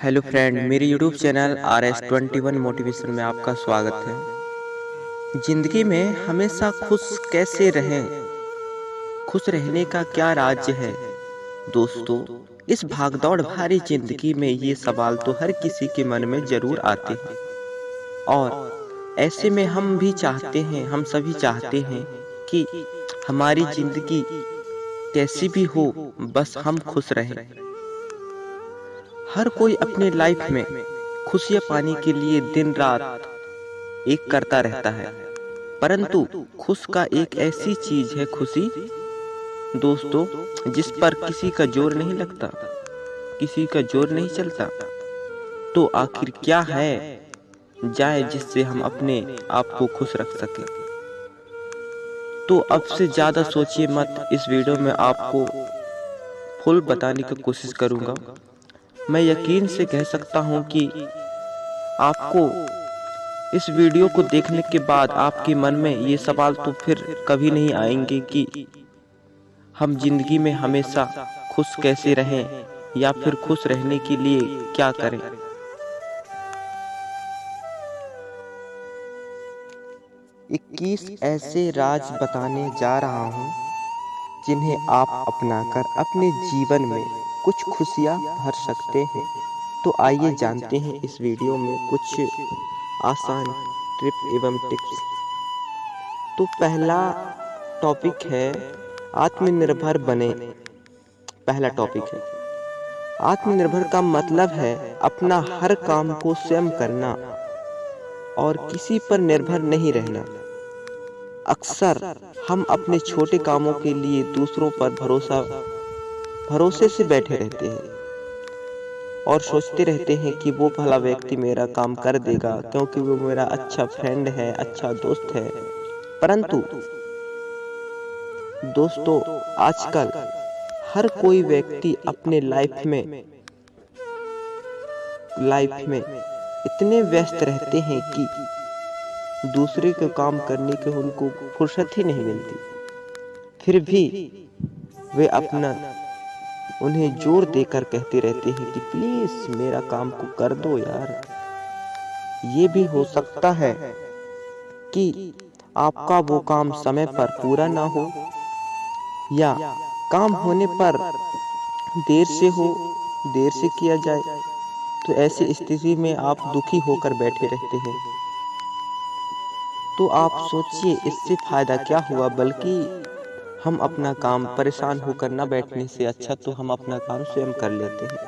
Hello friend, मेरे YouTube channel RS21 motivation में आपका स्वागत है। जिंदगी में हमेशा खुश कैसे रहें? खुश रहने का क्या राज्य है? दोस्तों, इस भागदौड़ भरी जिंदगी में ये सवाल तो हर किसी के मन में जरूर आते हैं और ऐसे में हम सभी चाहते हैं कि हमारी जिंदगी कैसी भी हो, बस हम खुश रहें। हर कोई अपने लाइफ में खुशियाँ पाने के लिए दिन रात एक करता रहता है, परंतु खुश का एक ऐसी चीज है खुशी दोस्तों, जिस पर किसी का जोर नहीं लगता, किसी का जोर नहीं चलता। तो आखिर क्या है जाए जिससे हम अपने आप को खुश रख सकें? तो अब से ज्यादा सोचिए मत, इस वीडियो में आपको फुल बताने की कोशिश करूंगा। मैं यकीन से कह सकता हूं कि आपको इस वीडियो को देखने के बाद आपके मन में ये सवाल तो फिर कभी नहीं आएंगे कि हम जिंदगी में हमेशा खुश कैसे रहें या फिर खुश रहने के लिए क्या करें। 21 ऐसे राज बताने जा रहा हूं जिन्हें आप अपनाकर अपने जीवन में कुछ खुशियां भर सकते हैं। तो आइए जानते हैं इस वीडियो में कुछ आसान टिप एवं टिप्स। तो पहला टॉपिक है आत्मनिर्भर बने। पहला टॉपिक है आत्मनिर्भर का मतलब है अपना हर काम को स्वयं करना और किसी पर निर्भर नहीं रहना। अक्सर हम अपने छोटे कामों के लिए दूसरों पर भरोसे से बैठे रहते हैं और सोचते रहते हैं कि वो भला व्यक्ति मेरा काम कर देगा क्योंकि वो मेरा अच्छा फ्रेंड है, अच्छा दोस्त है। परंतु दोस्तों, आजकल हर कोई व्यक्ति अपने लाइफ में इतने व्यस्त रहते हैं कि दूसरे के काम करने के उनको फुर्सत ही नहीं मिलती। फिर भी वे उन्हें जोर देकर कहते रहते हैं कि प्लीज मेरा काम को कर दो यार। ये भी हो सकता है कि आपका वो काम समय पर पूरा ना हो या काम होने पर देर से किया जाए। तो ऐसी स्थिति में आप दुखी होकर बैठे रहते हैं। तो आप सोचिए इससे फायदा क्या हुआ? बल्कि हम अपना काम परेशान होकर न बैठने से अच्छा तो हम अपना काम स्वयं कर लेते हैं।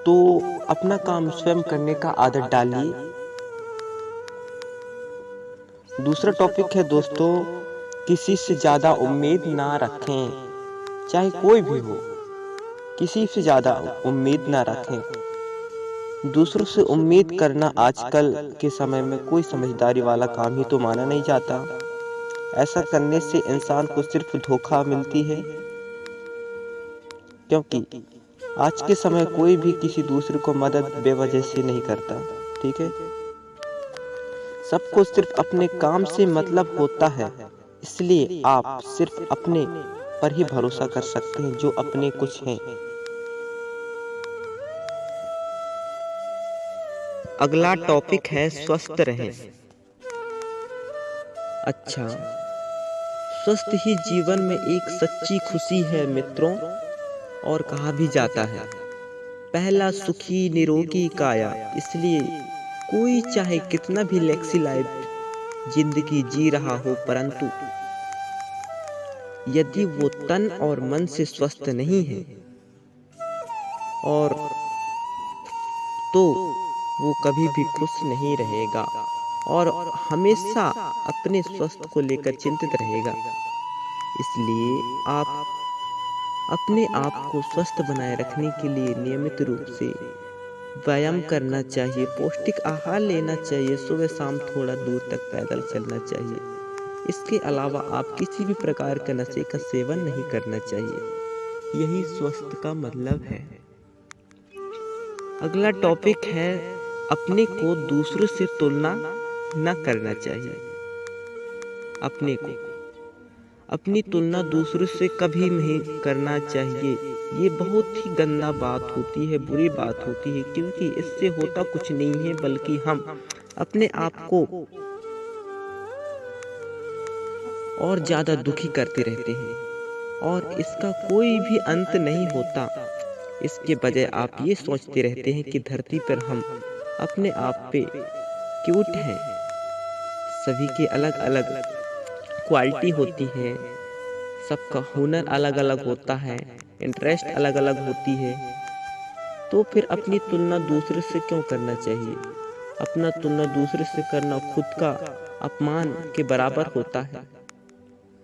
तो अपना काम स्वयं करने का आदत डालिए। दूसरा टॉपिक है दोस्तों, किसी से ज्यादा उम्मीद ना रखें। चाहे कोई भी हो, किसी से ज्यादा उम्मीद ना रखें। दूसरों से उम्मीद करना आजकल के समय में कोई समझदारी वाला काम ही तो माना नहीं जाता। ऐसा करने से इंसान को सिर्फ धोखा मिलती है, क्योंकि आज के समय कोई भी किसी दूसरे को मदद बेवजह से नहीं करता। ठीक है, सबको सिर्फ अपने काम से मतलब होता है, इसलिए आप सिर्फ अपने पर ही भरोसा कर सकते हैं जो अपने कुछ हैं। अगला टॉपिक है स्वस्थ रहें। अच्छा, स्वस्थ ही जीवन में एक सच्ची खुशी है मित्रों, और कहा भी जाता है पहला सुखी निरोगी काया। इसलिए कोई चाहे कितना भी लेक्सी लाइफ जिंदगी जी रहा हो, परंतु यदि वो तन और मन से स्वस्थ नहीं है और तो वो कभी भी खुश नहीं रहेगा और हमेशा अपने स्वास्थ्य को लेकर चिंतित रहेगा। इसलिए आप अपने आप को स्वस्थ बनाए रखने के लिए नियमित रूप से व्यायाम करना चाहिए, पौष्टिक आहार लेना चाहिए, सुबह शाम थोड़ा दूर तक पैदल चलना चाहिए। इसके अलावा आप किसी भी प्रकार के नशे का सेवन नहीं करना चाहिए। यही स्वस्थ का मतलब है। अगला टॉपिक है अपने को दूसरों से तुलना न करना चाहिए। अपनी तुलना दूसरों से कभी नहीं करना चाहिए। ये बहुत ही गंदा बात होती है, बुरी बात होती है, क्योंकि इससे होता कुछ नहीं है बल्कि हम अपने आप को और ज़्यादा दुखी करते रहते हैं और इसका कोई भी अंत नहीं होता। इसके बजाय आप ये सोचते रहते हैं कि धरती पर हम अपने आप पे क्यूट हैं। सभी की अलग अलग क्वालिटी होती है, सबका हुनर अलग अलग होता है, इंटरेस्ट अलग अलग होती है। तो फिर अपनी तुलना दूसरे से क्यों करना चाहिए? अपना तुलना दूसरे से करना खुद का अपमान के बराबर होता है।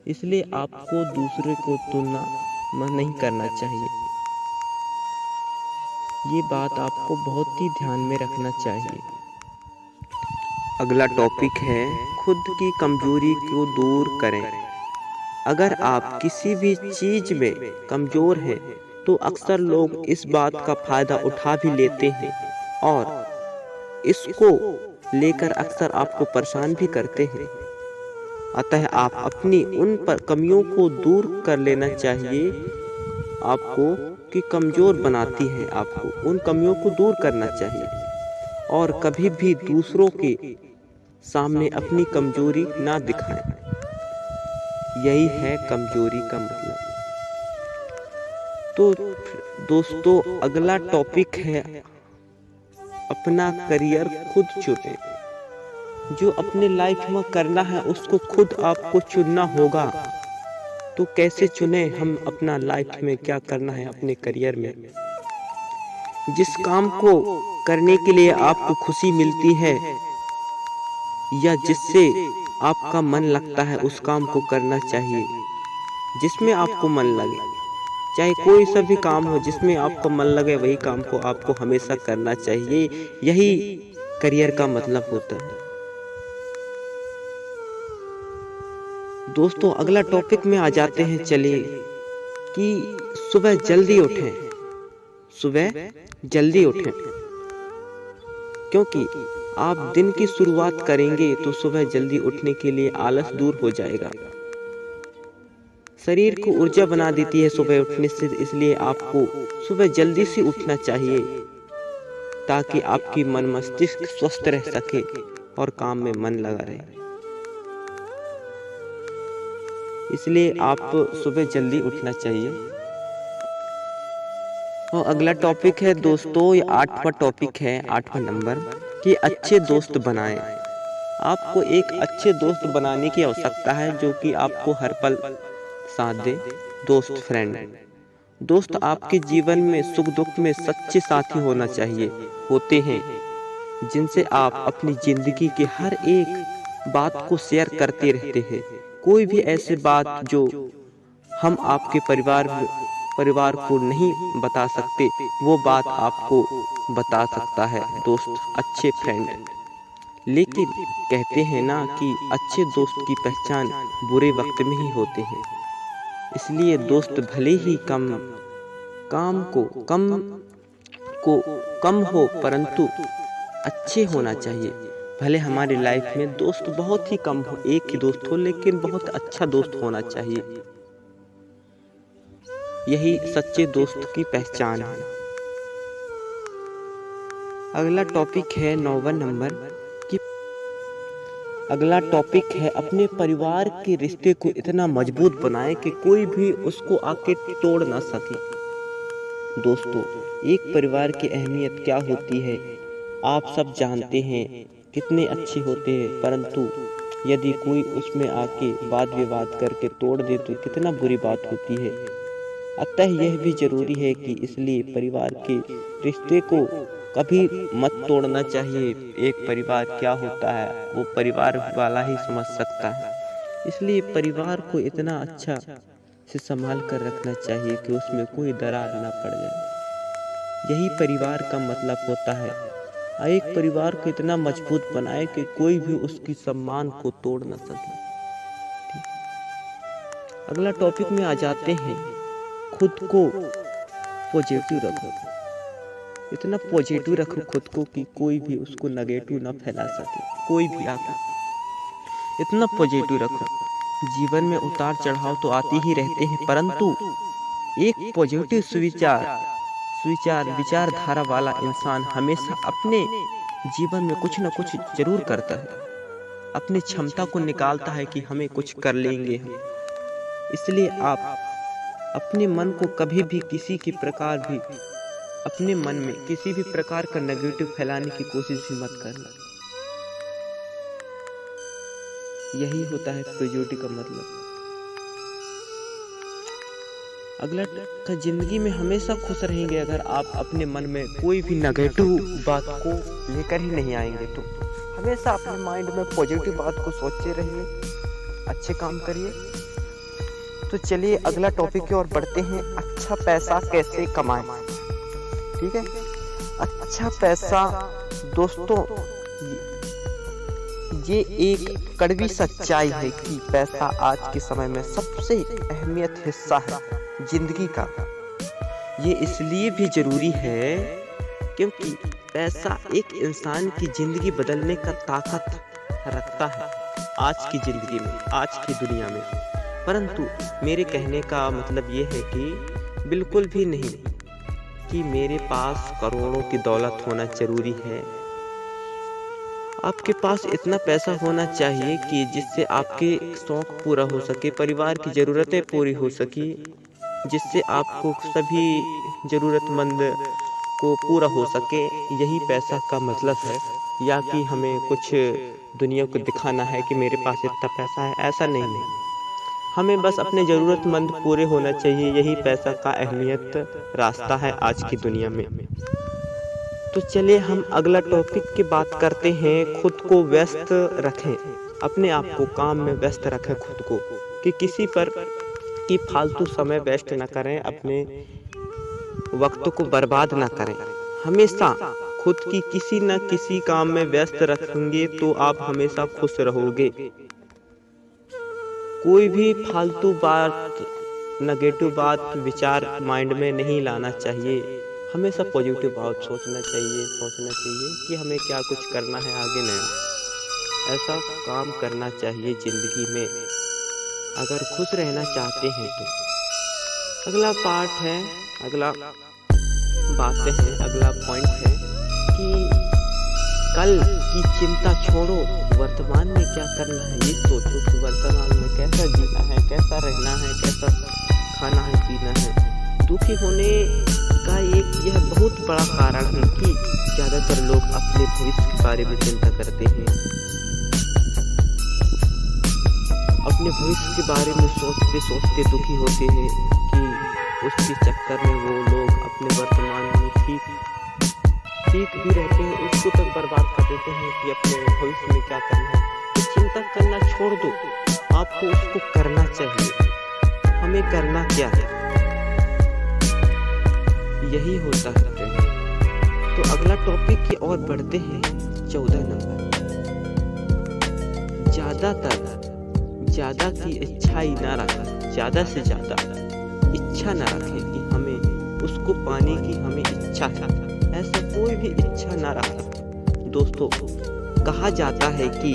इसलिए आपको दूसरे को तुलना नहीं करना चाहिए। ये बात आपको बहुत ही ध्यान में रखना चाहिए। अगला टॉपिक है खुद की कमजोरी को दूर करें। अगर आप किसी भी चीज में कमजोर हैं तो अक्सर लोग इस बात का फायदा उठा भी लेते हैं और इसको लेकर अक्सर आपको परेशान भी करते हैं। अतः आप अपनी उन पर कमियों को दूर कर लेना चाहिए। आपको कि कमजोर बनाती हैं, आपको उन कमियों को दूर करना चाहिए और कभी भी दूसरों के सामने अपनी कमजोरी ना दिखाएं। यही है कमजोरी का मतलब। तो दोस्तों, अगला टॉपिक है अपना करियर खुद चुनें। जो अपने लाइफ में करना है उसको खुद आपको चुनना होगा। तो कैसे चुने हम अपना लाइफ में क्या करना है अपने करियर में? जिस काम को करने के लिए आपको खुशी मिलती है या जिससे आपका मन लगता है उस काम को करना चाहिए। जिसमें आपको मन लगे, चाहे कोई सा भी काम हो, जिसमें आपको मन लगे वही काम को आपको हमेशा करना चाहिए। यही करियर का मतलब होता है। दोस्तों, अगला टॉपिक में आ जाते हैं। चलिए कि सुबह जल्दी उठें। सुबह जल्दी उठें, क्योंकि आप दिन की शुरुआत करेंगे तो सुबह जल्दी उठने के लिए आलस दूर हो जाएगा। शरीर को ऊर्जा बना देती है सुबह उठने से, इसलिए आपको सुबह जल्दी से उठना चाहिए ताकि आपकी मन मस्तिष्क स्वस्थ रह सके और काम में मन लगा रहे। इसलिए आप सुबह जल्दी उठना चाहिए। और अगला टॉपिक है दोस्तों, ये 8वां टॉपिक है, 8वां नंबर, कि अच्छे दोस्त बनाएं। आपको एक अच्छे दोस्त बनाने की आवश्यकता है जो कि आपको हर पल साथ दे। दोस्त, फ्रेंड, दोस्त आपके जीवन में सुख दुख में सच्चे साथी होना चाहिए। होते हैं जिनसे आप अपनी जिंदगी की हर एक बात को शेयर करते रहते हैं। कोई भी ऐसी बात जो हम आपके परिवार को नहीं बता सकते, वो बात आपको बता सकता है दोस्त, अच्छे फ्रेंड। लेकिन कहते हैं ना कि अच्छे दोस्त की पहचान बुरे वक्त में ही होते हैं। इसलिए दोस्त भले ही कम हो परंतु अच्छे होना चाहिए। भले हमारी लाइफ में दोस्त बहुत ही कम हो, एक ही दोस्त हो, लेकिन बहुत अच्छा दोस्त होना चाहिए। यही सच्चे दोस्त की पहचान है। अगला टॉपिक है 9वां नंबर कि अगला टॉपिक है अपने परिवार के रिश्ते को इतना मजबूत बनाएं कि कोई भी उसको आके तोड़ ना सके। दोस्तों, एक परिवार की अहमियत क्या होती है आप सब जानते हैं, कितने अच्छे होते हैं, परंतु यदि कोई उसमें आके वाद विवाद करके तोड़ दे तो कितना बुरी बात होती है। अतः यह भी जरूरी है कि इसलिए परिवार के रिश्ते को कभी मत तोड़ना चाहिए। एक परिवार क्या होता है वो परिवार वाला ही समझ सकता है। इसलिए परिवार को इतना अच्छा से संभाल कर रखना चाहिए कि उसमें कोई दरार ना पड़ जाए। यही परिवार का मतलब होता है। एक परिवार को इतना मजबूत बनाए कि कोई भी उसकी सम्मान को तोड़ ना सके। अगला टॉपिक में आ जाते हैं, खुद को पॉजिटिव रखो। इतना पॉजिटिव रखो खुद को कि कोई भी उसको नेगेटिव ना फैला सके। कोई भी आकर इतना पॉजिटिव रखो जीवन में उतार चढ़ाव तो आते ही रहते हैं, परंतु एक पॉजिटिव विचारधारा वाला इंसान हमेशा अपने जीवन में कुछ न कुछ जरूर करता है, अपनी क्षमता को निकालता है कि हमें कुछ कर लेंगे हम। इसलिए आप अपने मन को कभी भी अपने मन में किसी भी प्रकार का नेगेटिव फैलाने की कोशिश भी मत करना। यही होता है पॉजिटिव का मतलब। अगला का जिंदगी में हमेशा खुश रहेंगे अगर आप अपने मन में कोई भी नेगेटिव बात को लेकर ही नहीं आएंगे। तो हमेशा अपने माइंड में पॉजिटिव बात को सोचते रहिए, अच्छे काम करिए। तो चलिए अगला टॉपिक की ओर बढ़ते हैं, अच्छा पैसा कैसे कमाएं। ठीक है, अच्छा पैसा दोस्तों, ये एक कड़वी सच्चाई है कि पैसा आज के समय में सबसे अहमियत हिस्सा है जिंदगी का। ये इसलिए भी जरूरी है क्योंकि पैसा एक इंसान की जिंदगी बदलने का ताकत रखता है आज की जिंदगी में, आज की दुनिया में। परंतु मेरे कहने का मतलब ये है कि बिल्कुल भी नहीं कि मेरे पास करोड़ों की दौलत होना जरूरी है। आपके पास इतना पैसा होना चाहिए कि जिससे आपके शौक पूरा हो सके, परिवार की ज़रूरतें पूरी हो सकी, जिससे आपको सभी ज़रूरतमंद को पूरा हो सके। यही पैसा का मतलब है, या कि हमें कुछ दुनिया को दिखाना है कि मेरे पास इतना पैसा है, ऐसा नहीं। हमें बस अपने ज़रूरतमंद पूरे होना चाहिए। यही पैसा का अहमियत रास्ता है आज की दुनिया में। तो चलिए हम अगला टॉपिक की बात करते हैं। खुद को व्यस्त रखें, अपने आप को काम में व्यस्त रखें खुद को, कि किसी पर की फालतू समय वेस्ट ना करें, अपने वक्त को बर्बाद ना करें। हमेशा खुद की किसी न किसी काम में व्यस्त रखेंगे तो आप हमेशा खुश रहोगे। कोई भी फालतू बात, नेगेटिव बात विचार माइंड में नहीं लाना चाहिए। हमेशा पॉजिटिव बात सोचना चाहिए कि हमें क्या कुछ करना है आगे नया, ऐसा काम करना चाहिए ज़िंदगी में अगर खुश रहना चाहते हैं तो। अगला पार्ट है, अगला बातें हैं, अगला पॉइंट है कि कल की चिंता छोड़ो, वर्तमान में क्या करना है ये सोचो कि वर्तमान में कैसा जीना है, कैसा रहना है, कैसा खाना है, पीना है। दुखी होने का एक यह बहुत बड़ा कारण है कि ज़्यादातर लोग अपने भविष्य के बारे में चिंता करते हैं। अपने भविष्य के बारे में सोचते सोचते दुखी होते हैं कि उसके चक्कर में वो लोग अपने वर्तमान में ठीक भी रहते हैं, उसको तक बर्बाद कर देते हैं कि अपने भविष्य में क्या करना है। तो चिंता करना छोड़ दो, आपको उसको करना चाहिए। हमें करना क्या है, यही होता है। तो अगला टॉपिक की ओर बढ़ते हैं, 14 नंबर। ज़्यादा की इच्छा ही ना रखें, ज़्यादा से ज़्यादा इच्छा ना रखें कि हमें उसको पाने की हमें इच्छा है, ऐसा कोई भी इच्छा ना रखें। दोस्तों, कहा जाता है कि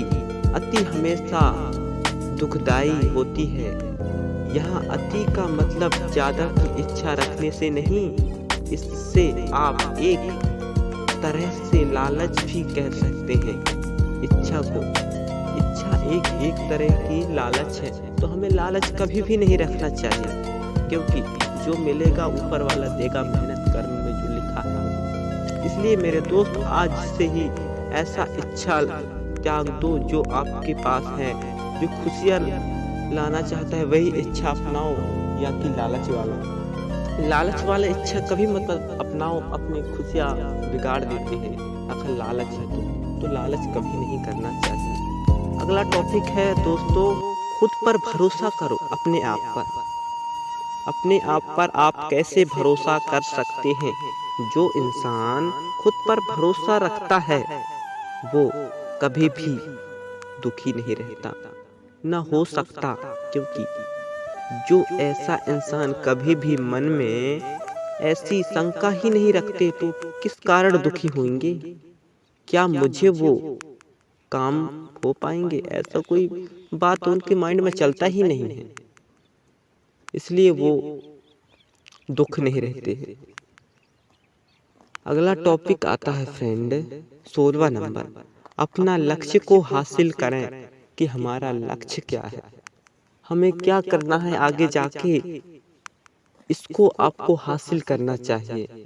अति हमेशा दुखदाई होती है। यहाँ अति का मतलब ज़्यादा की इच्छा रखने से नहीं, इससे आप एक तरह से लालच भी कह सकते हैं इच्छा को। इच्छा एक तरह की लालच है, तो हमें लालच कभी भी नहीं रखना चाहिए, क्योंकि जो मिलेगा ऊपर वाला देगा, मेहनत कर्म में जो लिखा है। इसलिए मेरे दोस्त, आज से ही ऐसा इच्छा त्याग दो जो आपके पास है, जो खुशियाँ लाना चाहता है वही इच्छा अपनाओ, या कि लालच वाला इच्छा कभी मत अपनाओ, अपनी खुशियाँ बिगाड़ देते हैं। अगर लालच है तो लालच कभी नहीं करना चाहिए। अगला टॉपिक है दोस्तों, खुद पर भरोसा करो, अपने आप पर आप कैसे भरोसा कर सकते हैं। जो इंसान खुद पर भरोसा रखता है वो कभी भी दुखी नहीं रहता, न हो सकता, क्योंकि जो ऐसा इंसान कभी भी मन में ऐसी शंका ही नहीं रखते तो किस कारण दुखी होंगे। क्या मुझे वो काम हो पाएंगे, ऐसा कोई बात उनके माइंड में चलता ही नहीं है, इसलिए वो दुख नहीं रहते हैं। अगला टॉपिक आता है फ्रेंड 16वां नंबर, अपना लक्ष्य को हासिल करें कि हमारा लक्ष्य क्या है, हमें क्या करना है आगे जाके, इसको आपको हासिल करना चाहिए।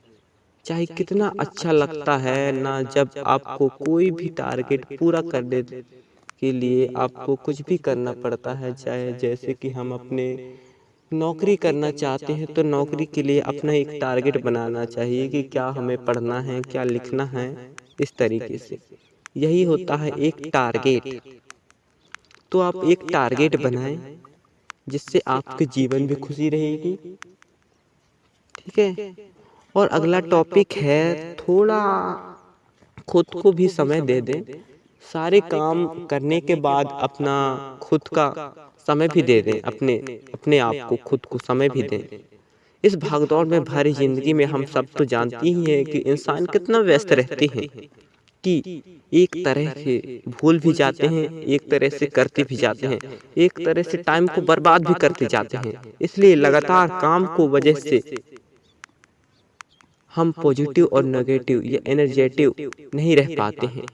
चाहे कितना अच्छा लगता है ना, जब आपको कोई भी टारगेट पूरा करने के लिए आपको कुछ भी करना पड़ता है, चाहे जैसे कि हम अपने नौकरी करना चाहते हैं तो नौकरी के लिए अपना एक टारगेट बनाना चाहिए कि क्या हमें पढ़ना है, क्या लिखना है, इस तरीके से यही होता है एक टारगेट। तो आप एक टारगेट बनाएं जिससे आपके जीवन में खुशी रहेगी, ठीक है। और अगला टॉपिक है थोड़ा खुद को भी समय दे दें, सारे काम करने के बाद अपना खुद का समय भी दे दें, अपने आप को खुद को समय भी दें। इस भागदौड़ में भरी जिंदगी में हम सब तो जानते ही हैं कि इंसान कितना व्यस्त रहते हैं कि एक तरह से भूल भी जाते हैं, एक तरह से करते भी जाते हैं, एक तरह से टाइम को बर्बाद भी करते जाते हैं। इसलिए लगातार काम को वजह से हम पॉजिटिव और नेगेटिव या एनर्जेटिव नहीं रह पाते हैं।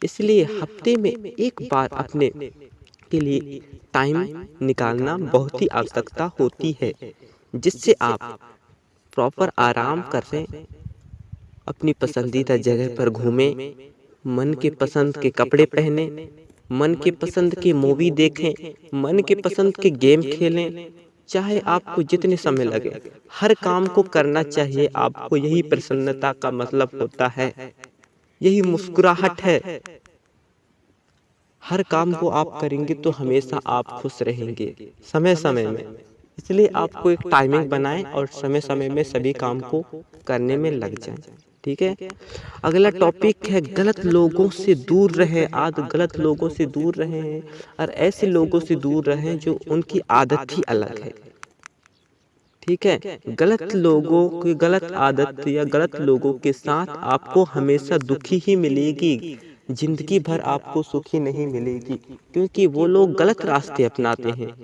इसलिए हफ्ते में एक बार अपने के लिए टाइम निकालना बहुत ही आवश्यकता होती है, जिससे आप प्रॉपर आराम करें, अपनी पसंदीदा जगह पर घूमें, मन के पसंद के कपड़े पहने, मन के पसंद की मूवी देखें, मन के पसंद के गेम खेलें, चाहे आपको जितने समय लगे, हर काम को करना चाहिए आपको। यही प्रसन्नता का मतलब होता है, यही मुस्कुराहट है। हर काम को आप करेंगे तो हमेशा आप खुश रहेंगे समय समय में। इसलिए आपको एक टाइमिंग बनाएं और समय समय में सभी काम को करने में लग जाएं, ठीक है। अगला टॉपिक है गलत लोगों से दूर रहें। आज गलत लोगों से दूर रहें और ऐसे लोगों से दूर रहें जो उनकी आदत ही अलग है, ठीक है। गलत लोगों की गलत आदत या गलत लोगों के साथ आपको हमेशा दुखी ही मिलेगी, जिंदगी भर आपको सुखी नहीं मिलेगी, क्योंकि वो लोग गलत रास्ते अपनाते हैं,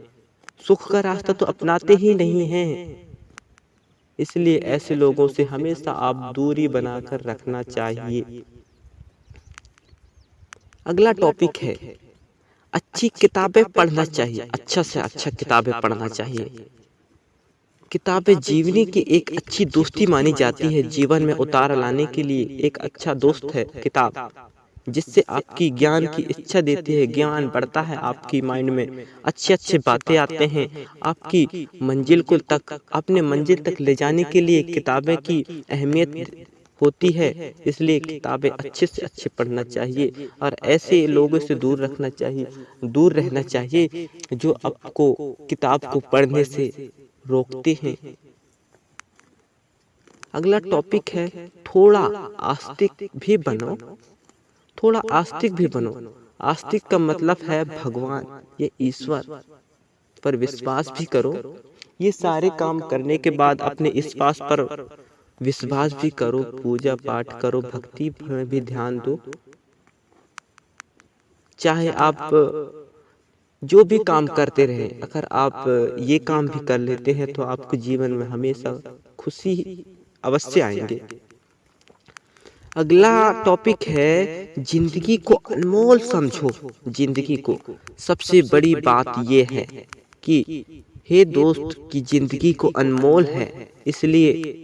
सुख का रास्ता तो अपनाते ही नहीं हैं। इसलिए ऐसे लोगों से हमेशा आप दूरी बनाकर रखना चाहिए। अगला टॉपिक है अच्छी किताबें पढ़ना चाहिए, अच्छा से अच्छा किताबें पढ़ना चाहिए। किताबें जीवनी की एक अच्छी दोस्ती मानी जाती है, जीवन में उतार लाने के लिए एक अच्छा दोस्त है किताब, जिससे आपकी ज्ञान की इच्छा देती है, ज्ञान बढ़ता है, आपकी माइंड में अच्छे अच्छे बातें आते हैं, आपकी मंजिल को तक अपने मंजिल तक ले जाने के लिए किताबें की अहमियत होती है। इसलिए किताबें अच्छे से अच्छे पढ़ना चाहिए और ऐसे लोगों से दूर रखना चाहिए, दूर रहना चाहिए जो आपको किताब को पढ़ने से रोकते हैं। अगला टॉपिक है थोड़ा आस्तिक भी बनो, थोड़ा आस्तिक भी बनो। आस्तिक का मतलब है भगवान या ईश्वर पर विश्वास भी करो। ये सारे काम करने के बाद अपने ईश्वर पर विश्वास भी करो, पूजा पाठ करो, भक्ति में भी ध्यान दो। चाहे आप जो भी काम करते रहे, अगर आप ये काम भी कर लेते हैं तो आपके जीवन में हमेशा खुशी अवश्य आएंगे। अगला टॉपिक है जिंदगी को अनमोल समझो। जिंदगी को सबसे बड़ी बात ये है कि हे दोस्त की जिंदगी को अनमोल है, इसलिए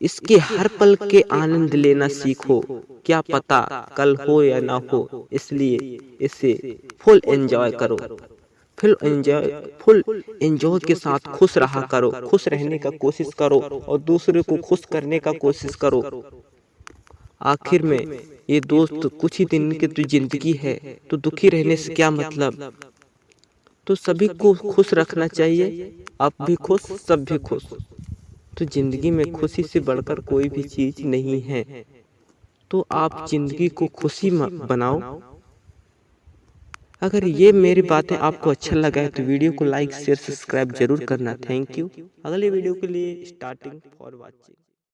इसके हर पल के आनंद लेना सीखो। क्या पता कल हो या ना हो, इसलिए इसे फुल एंजॉय करो, फुल एंजॉय के साथ खुश रहा करो, खुश रहने का कोशिश करो और दूसरे को खुश करने का कोशिश करो। आखिर में ये दोस्त कुछ ही दिन की तो जिंदगी है, तो दुखी रहने से क्या मतलब। तो सभी को खुश रखना चाहिए, आप भी खुश, सब भी खुश। तो जिंदगी में खुशी से बढ़कर कोई भी चीज नहीं है, तो आप जिंदगी को खुशी बनाओ। अगर ये मेरी बातें आपको अच्छा लगा है तो वीडियो को लाइक शेयर सब्सक्राइब जरूर करना। Thank you. अगले वीडियो के लिए स्टार्टिंग फॉर वॉचिंग।